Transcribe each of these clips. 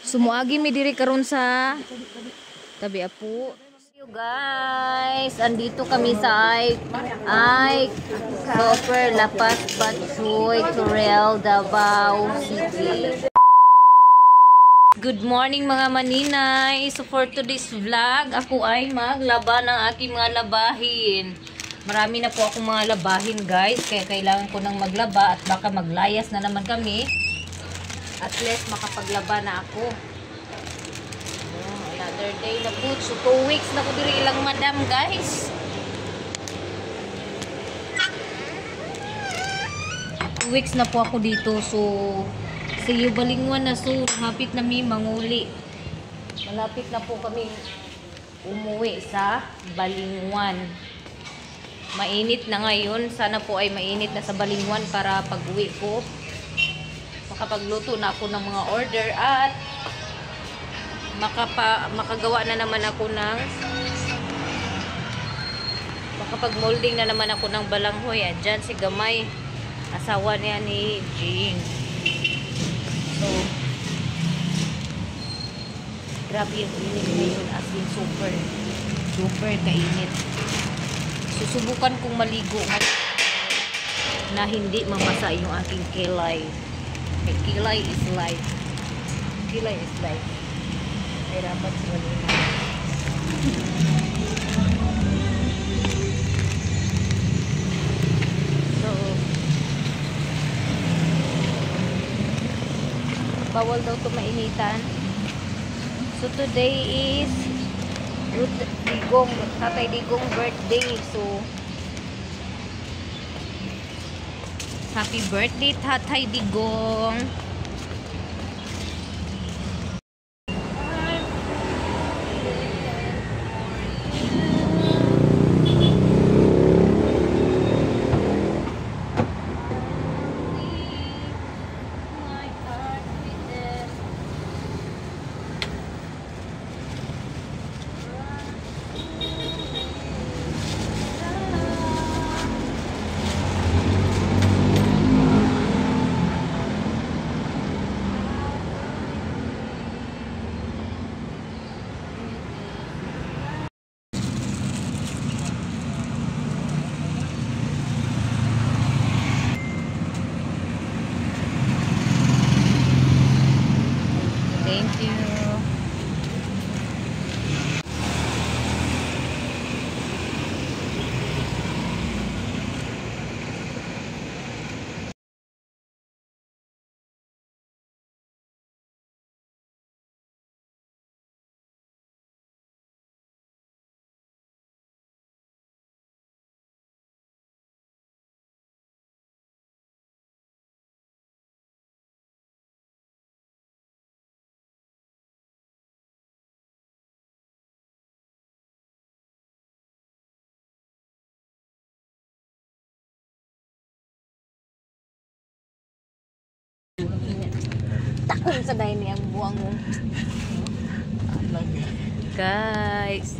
Sumuagi mi diri karon sa tabi apo. You guys, andito kami sa ay Super Lapas Batchoy, Turel, Davao City. Good morning mga maninay. So for today's vlog, ako ay maglaba ng aking mga labahin. Marami na po akong mga labahin guys, kaya kailangan ko nang maglaba at baka maglayas na naman kami. At least makapaglaba na ako. Another day na po. So 2 weeks na ko diri ilang madam guys. 2 weeks na po ako dito. So sa iyo Balingwan na, so hapit na mi manguli. Malapit na po kami umuwi sa Balingwan. Mainit na ngayon. Sana po ay mainit na sa Balingwan para pag-uwi ko makapagluto na ako ng mga order at makagawa na naman ako ng makapag-molding na naman ako ng balanghoy. Diyan si Gamay, asawa niya ni Jing. So grabe yung init ngayon, as in super kainit. Susubukan kong maligo na hindi mamasa yung aking kilay. Kilay is life. Kilay is life. Ay dapat sa malina. So bawal daw ito mainitan. So today is Tatay Digong birthday. So happy birthday Tatay Digong. Thank you. Takon sa dahil niyang buwang mo. Guys.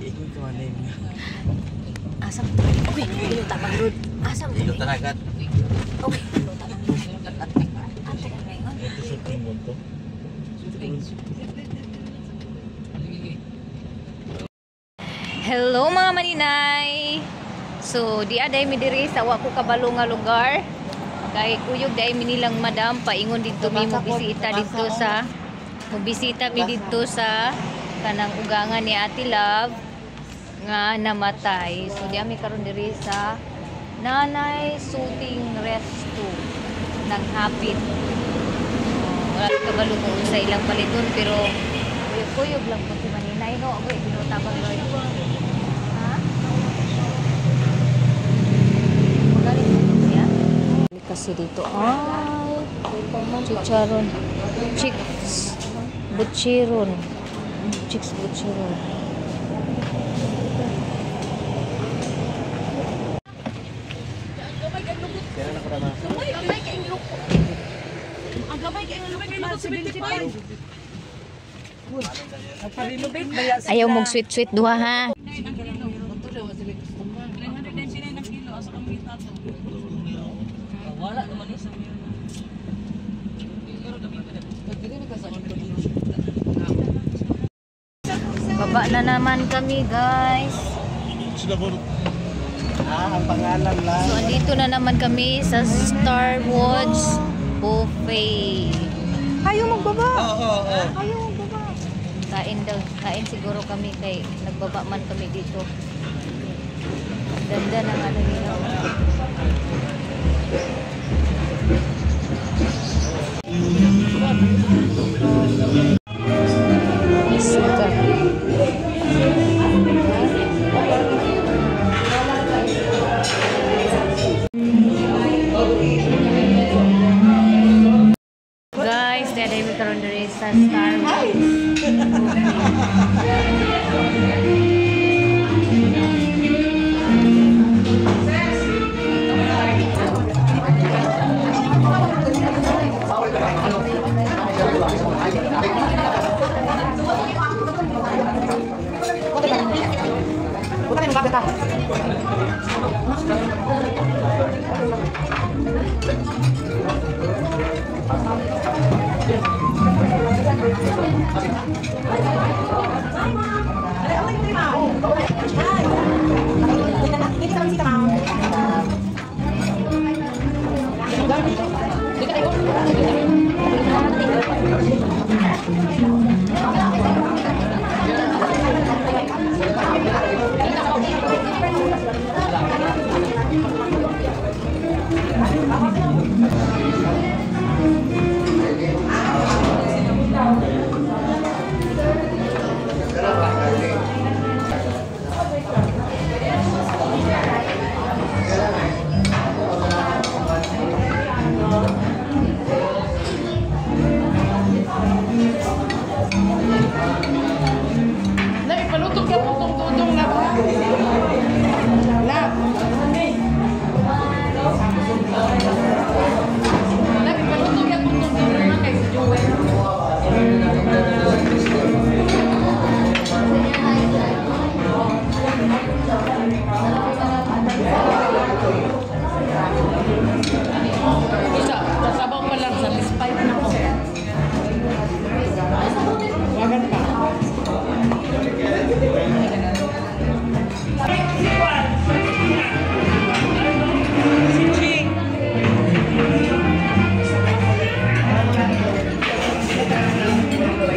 Asam. Okay, ilo tapang road. Asam. Ilo talagat. Okay. Hello mga maninay. So, di aday mi diri sa wa ko kabalo nga lugar. Kay kuyog dai mi nilang madam paingon dito mi mo bisita dito sa kanang ugangan ni Ate Love nga namatay. So di ami karon diri sa Nanay Shooting Resto ng hapit. Wala kabalo ko sa ilang paliton pero kuyog lang po si maninay no. Oy binutabang Lord. Ha? Magaling siya. Kasi dito ay chicharon, chicks butcheron, ayaw mong sweet duha ha. Wala naman isa. Nagbaba na naman kami, guys. Ang pangalan lang. So, andito na naman kami sa Starwoods Buffet. Ayaw magbaba. Oo. Ayaw magbaba. Kain daw. Kain siguro kami kay nagbaba man kami dito. Ganda ng ano nila. Suka. Guys, dada yung karon diri sa Starbucks.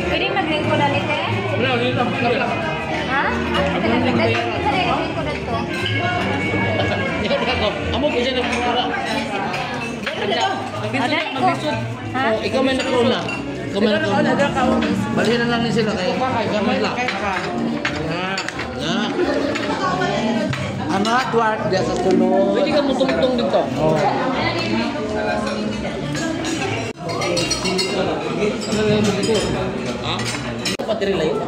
Pwede mag-lingko na nito eh? Ha? Nag-lingko na ito. Amo ko siya nagpura. Ha? Ikaw may nakuna. Ikaw may nakuna. Balihin na lang ni sila kayo. Gamay lang. Ano, Duarte, diya sa tulog. Pwede ka mutong-tong dito. Oo. Ha? Patiri lang yun.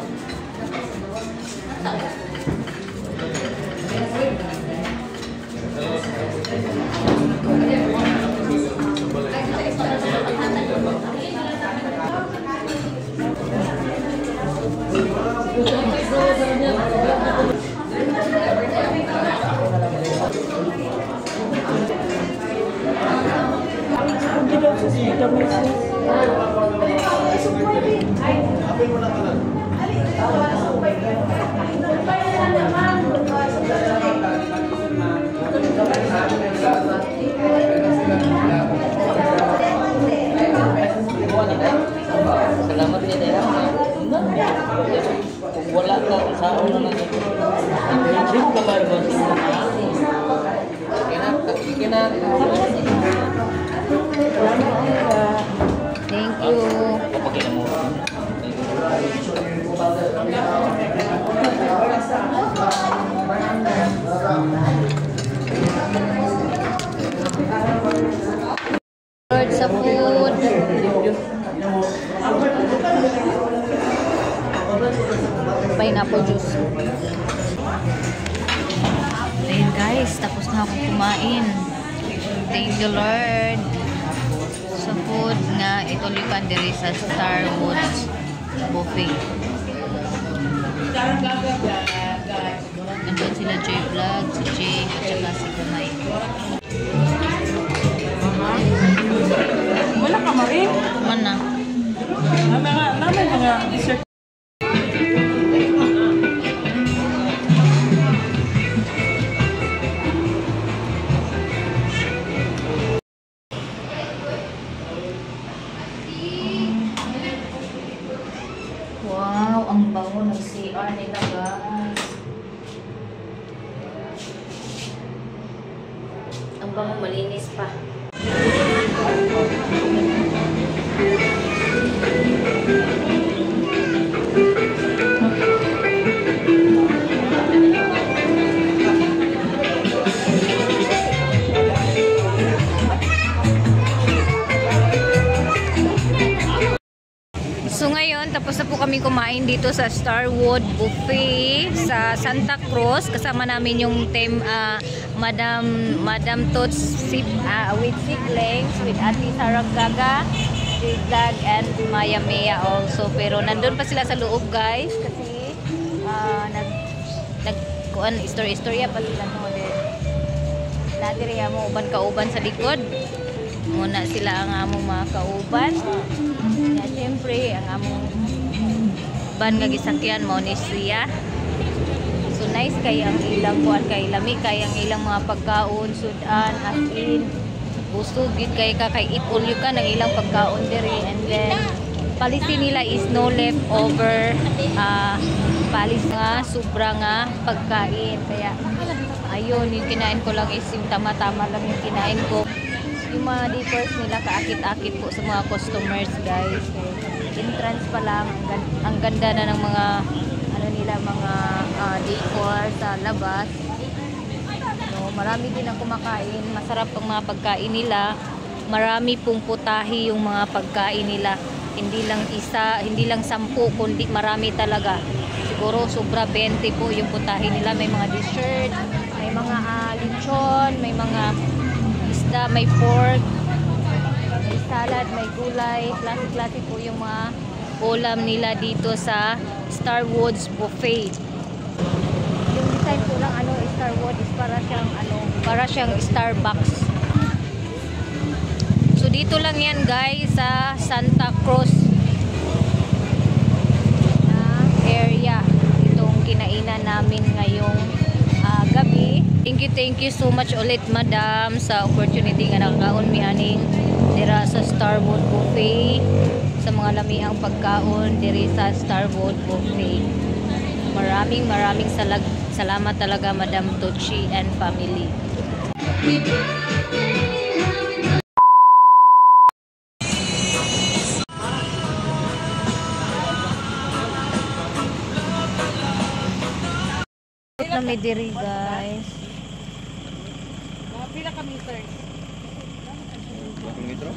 Salamat din ya. Wala ka sa una na ito. Hindi ka ba rin Thank you. Lord sa food. Pineapple juice. Ayun guys, tapos na ako kumain. Thank you Lord sa food nga itulipan diri sa Starwoods Buffet. Nandun sila J Vlog, si Jay, at saka si Kumay. Wala ka marin. Man na. Namin mga dessert. Oh, nag-CR nila guys. Ang bango, malinis pa. So ngayon, tapos na po kami kumain dito sa Starwood Buffet sa Santa Cruz. Kasama namin yung team Madam Tots with siblings, with Ate Sarah Gaga, Zigzag, and Maya Mea also. Pero nandun pa sila sa loob guys kasi nagkuan istorya pa sila no. Nadiri mo uban kauban sa likod. Muna sila ang among mga kauban. Ya, siyempre, ang among ban nga gisakyan mo ni siya. So nice kay ang ilang kuan kay lami kay ang ilang mga pagkaon sudan as in busog gid kay eat all you can ang ilang pagkaon diri, and then policy nila is no leftover palis nga sobra nga pagkain, kaya ayun yung kinain ko lang is yung tama-tama lang yung kinain ko. Yung mga dippers nila kaakit-akit po sa mga customers guys. Entrance pa lang, ang ganda na ng mga ano nila, mga decor sa labas. No, marami din ang kumakain, masarap ang mga pagkain nila. Marami pong putahe yung mga pagkain nila. Hindi lang isa, hindi lang 10, kundi marami talaga. Siguro sobra 20 po yung putahe nila. May mga dessert, may mga lechon, may mga isda, may pork, may salad, may gulay. Klase-klase po yung mga ulam nila dito sa Starwoods Buffet. Yung design po lang Starwood is para siyang Starbucks. So dito lang yan guys sa Santa Cruz na area. Itong kinainan namin ngayong gabi. Thank you so much ulit madam sa opportunity nga nakakaon mi aning dira sa Starwood Buffet, sa mga lamihang pagkaon diri sa Starwood Buffet. Maraming salamat talaga Madam Tochi and family. Na may diri guys. Pila ka meters? Metro?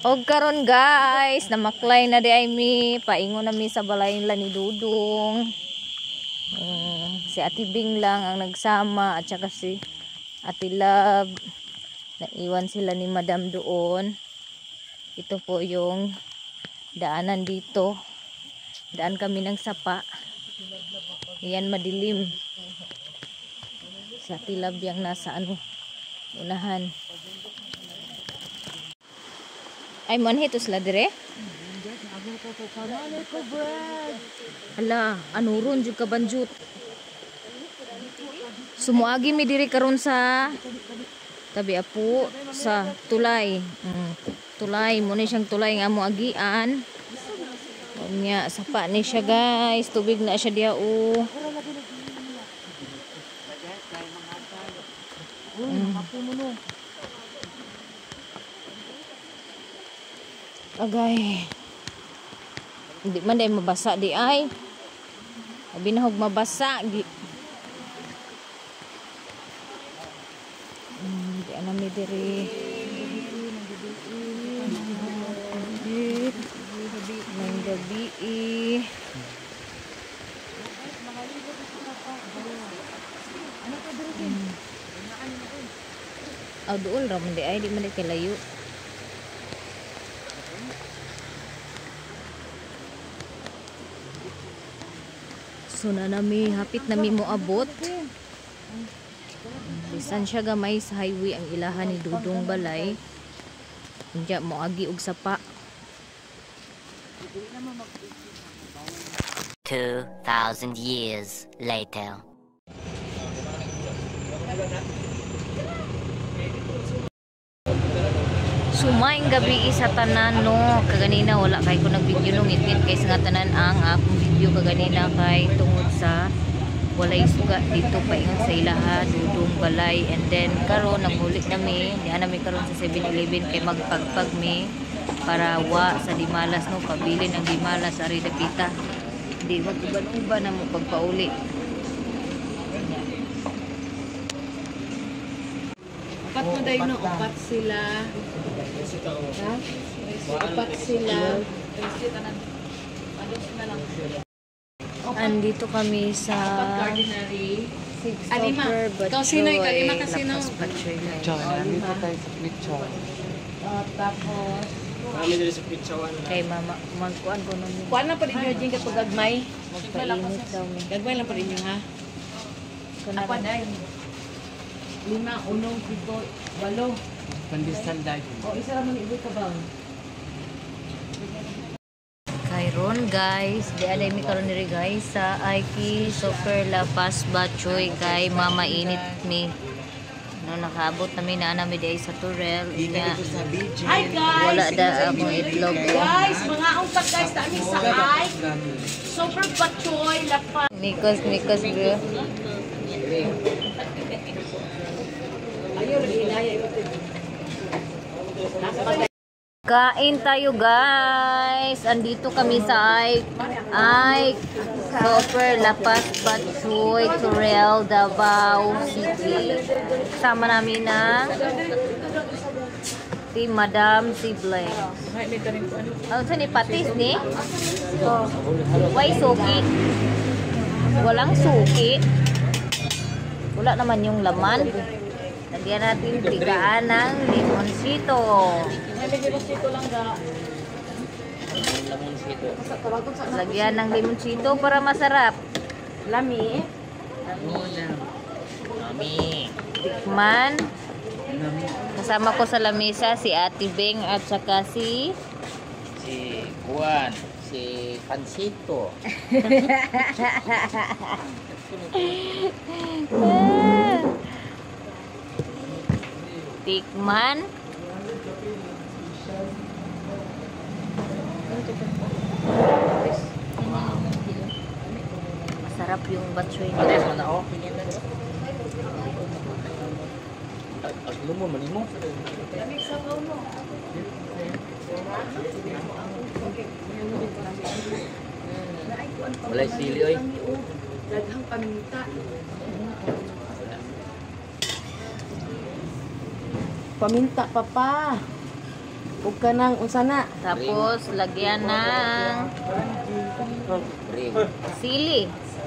Og karon guys, namaklay na di ay mi, paingon na mi sa balay nila ni Dudong. Si Ate Bing lang ang nagsama at saka si Ate Love. Naiwan sila ni Madam doon. Ito po yung daanan dito. Daan kami ng sapa. Yan madilim. Sa Ate Love yang nasa unahan. Ay manhitos la dire. Hala, ron jud ka banjut. Sumuagi mi diri karon sa tabi apo sa tulay. Tulay mo ni siyang tulay nga mo agian. Nya sapa ni siya guys, tubig na siya diha o. Agay. Hindi man dahil mabasa di ay. Binahog mabasa. Di anami diri. Nang gabi doon raman di ay. Di man di kalayo. So na nami, hapit nami mo abot. Bisan siya gamay sa highway ang ilahan ni Dudong Balay. Hindi mo agi og sapa. 2,000 years later. Sumayng gabi sa tanan no. Kaganina wala kay ko nag-video no ngit kay sa tanan ang akong video kaganina kay tungod sa walay suga dito pa ingon sa ilaha dudong balay, and then karon nanghuli nami di nami karon sa 7-Eleven kay magpagpag mi para wa sa Dimalas no, pabili ng Dimalas ari dapita di magkuban-uban na mo pagpauli. Upat mo daw no, upat sila. Ha? Upat sila. Andito kami sa Ordinary. Alima. Ikaw sinoy, kalima ka sino? Nandito tayo sa picture. Tapos, Kay mama, magkuan ko nun. kuan na pa rin yung jing kapag gagmay. Magpainit daw mi. Gagmay lang pa rin yung ha? Apa Kana dahil? 5, 1, 7, 8. Pandesal dahil. O, isa naman ibo ka ba? kay Ron guys, di aday mi karon diri guys sa Aiki Super La Paz Bachoy kay mama init mi. No nakaabot namin na nami di sa Turel. Nya Hi guys! wala da akong itlog. Guys, mga ungkat guys, dami sa ay. Super Bachoy, Lapa. Mikos bro. Ayun, inaya ito. Kain tayo guys. Andito kami sa Ay Super La Paz Bachoy, Turel, Davao City. Sama namin na si Madam si Blake. Ano sa ni patis ni? Oh. Why suki? Walang suki. Wala naman yung laman. Lagyan natin tigaan ng limonsito. Lagyan ng limonsito para masarap. Lami. Tikman. Kasama ko sa lamesa si Ate Beng at saka si Juan, si Pansito. Tikman. Masarap yung batchoy Patis nila. man ako. Aglo mo, mali mo. Walay sili oy. Daghang paminta. Paminta pa. Ug kanang usana. Tapos lagyan ng Ring. sili.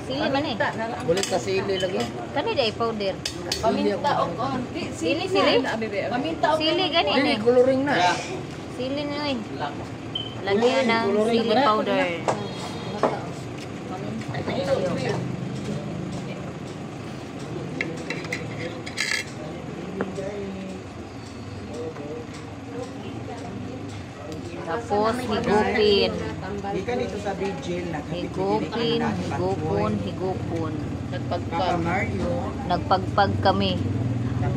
Sili man eh. Bulit ka sili lagi. Kani day powder. Paminta og konti. Sili, sili. Paminta og Sili gani Dili eh. coloring na. Sili na eh. Lagyan ng sili powder. Tapos higupin. Ika dito sa Vigil, Higupin, higupon. Papa Mario, Nagpagpag kami.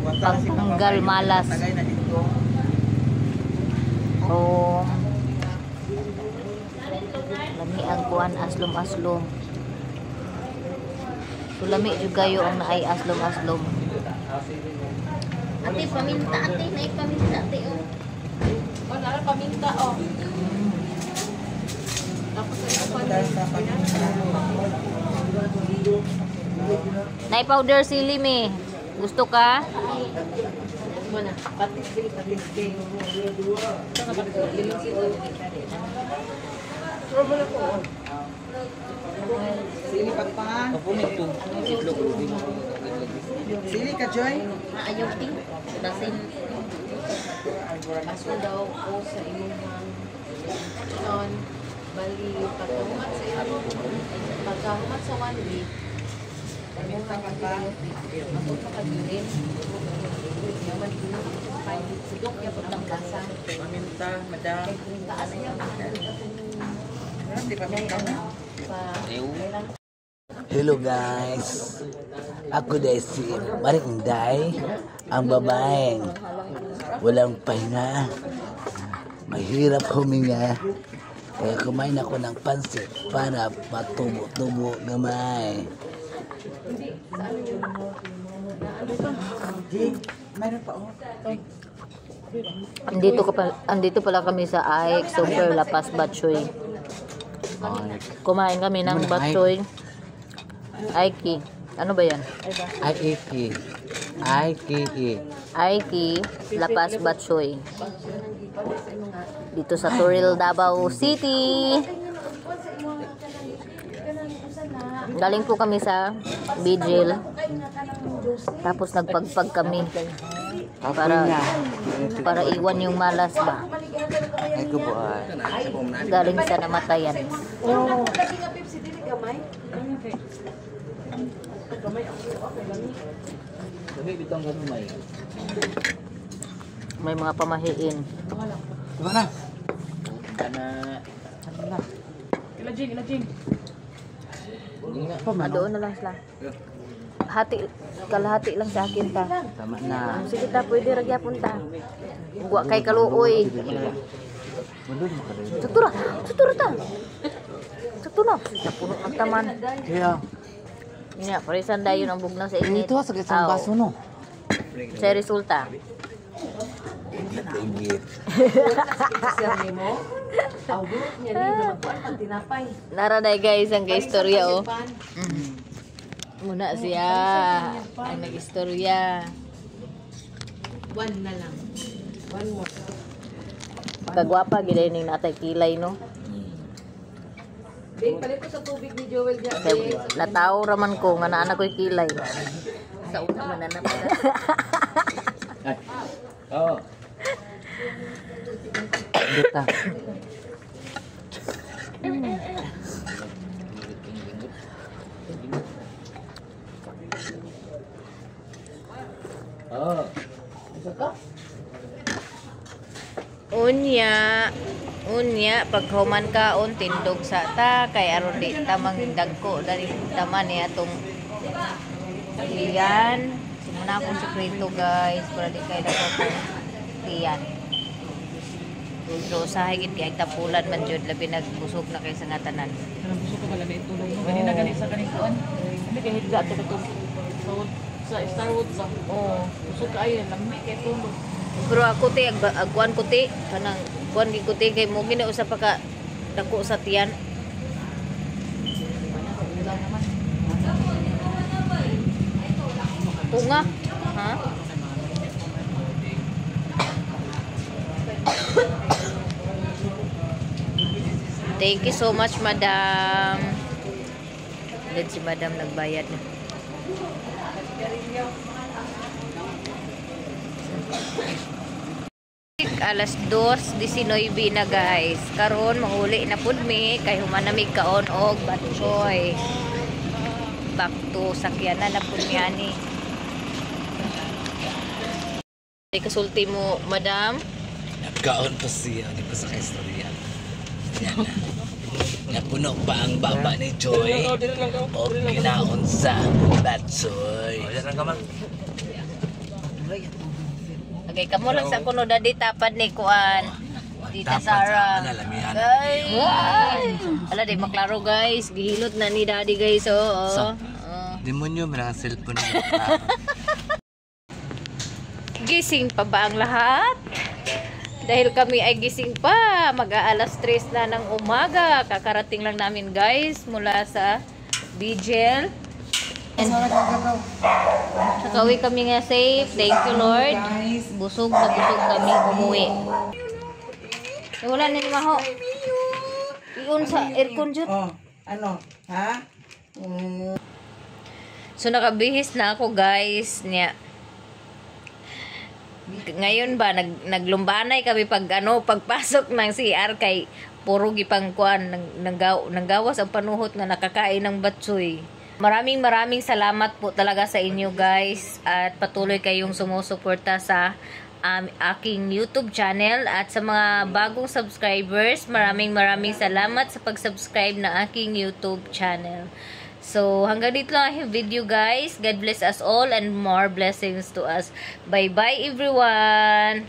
Pagtanggal malas. tagay na dito. So, lami ang kuan aslom-aslom. So, lami juga yung ang naay aslom-aslom. Ate, paminta ate. Naay paminta ate. Oh. O, nara paminta o. Tapos Naay powder sili me. Gusto ka? mana? Patis din. Ito nga pag limonsito. Sili pagpangan. Kapunin to. Itlog rubi. Sili ka, Joy? Ayaw ting. Dasin. Kaso daw ko sa imong non bali pagkahumat sa iyo. Pagkahumat sa 1 week. Ayun ka pa. Ako pa kadulin. Yaman ko na kapag sidok ya pag ng lasa. Paminta, madam. Kung taas niya Di pa minta na. pa Hello guys, ako dahil si Maring Inday, ang babaeng walang pahinga Mahirap huminga. Kaya kumain ako ng pansit para matubo-tubo gamay. Mayroon pa oh. Andito pala kami sa Ike Super Lapas Batchoy. Kumain kami ng batchoy. Ike. Ano ba yan? Aiki. Ike Lapas Batchoy. Dito sa Turil, Davao City. Galing po kami sa Vigil. Tapos nagpagpag kami. Para iwan yung malas ba. Galing sa namatayan. May mga pamahiin. Doon na lang sila. Kalahati lang sa akin ta. Tama na. Sige ta, pwede ragyapon ta. Gwa kay kaluoy. Sutura ta. Sutura. Napuno ang taman. Kaya, Nya, parisan dayon ang bugnaw sa init. ito sa isang baso no. Sa resulta. Tingit. Naraday guys ang kaistorya oh. Muna siya ang nag-istorya. One na lang. One more. Kagwapa gid ning natay kilay no. Babe, palit ko sa tubig ni Joel dyan. Kay nataw raman ko nga naa ko'y kilay. Sa una man na Oo. Dita. Oo. Unya paghuman kaon tindog sa ta kay aron di ta mangdagko dali taman ni atong tiyan. Simuna akong sekreto guys para di kay dako ko tiyan. So sa higit kay tapulan man jud labi nagbusog na kay sa ngatanan. Gusto ko pala may tulong mo. Ganina ganit sa kanikuan. Hindi kay higda to sa Star Wars sa. Oh. Gusto kayo lami kay tulong. Pero ako ti agkuan ko ti kanang kuan gi ko ti kay mo gina usa pa ka dako sa tiyan. Unga, ha? Thank you so much, madam. Then si madam nagbayad na. Alas 2:19 na guys. Karon mahuli na pud mi kay humanamig kaon og batchoy. Back to sakyanan na pud mi ani. Kasulti mo, madam. Nagkaon pa siya, di pa sa kaistorya. Yan na. Napuno pa ang baba ni Joy. O kinaon sa batsoy. Yan ang kaman. Okay, kamo lang sa kuno dadi tapad ni kuan. Tita Sara. Guys. Ala di maklaro guys. Gihilot na ni daddy guys oh. So, demonyo mga cellphone niya. Gising pa ba ang lahat? Dahil kami ay gising pa. Mag-aalas 3 na ng umaga. Kakarating lang namin guys mula sa Vigil. Nakauwi kami nga safe. Thank you Lord. Busog na busog kami umuwi. Wala na ni Maho. Iyon sa aircon jud. Oh, ano? Ha? So nakabihis na ako guys niya. Ngayon ba naglumbanay kami pagpasok ng CR kay puro gipang kuan nanggawas ang panuhot nga nakakain ng batsoy. Maraming salamat po talaga sa inyo guys at patuloy kayong sumusuporta sa aking YouTube channel at sa mga bagong subscribers, maraming salamat sa pag-subscribe na aking YouTube channel. So, hanggang dito lang ang video guys. God bless us all and more blessings to us. Bye-bye everyone!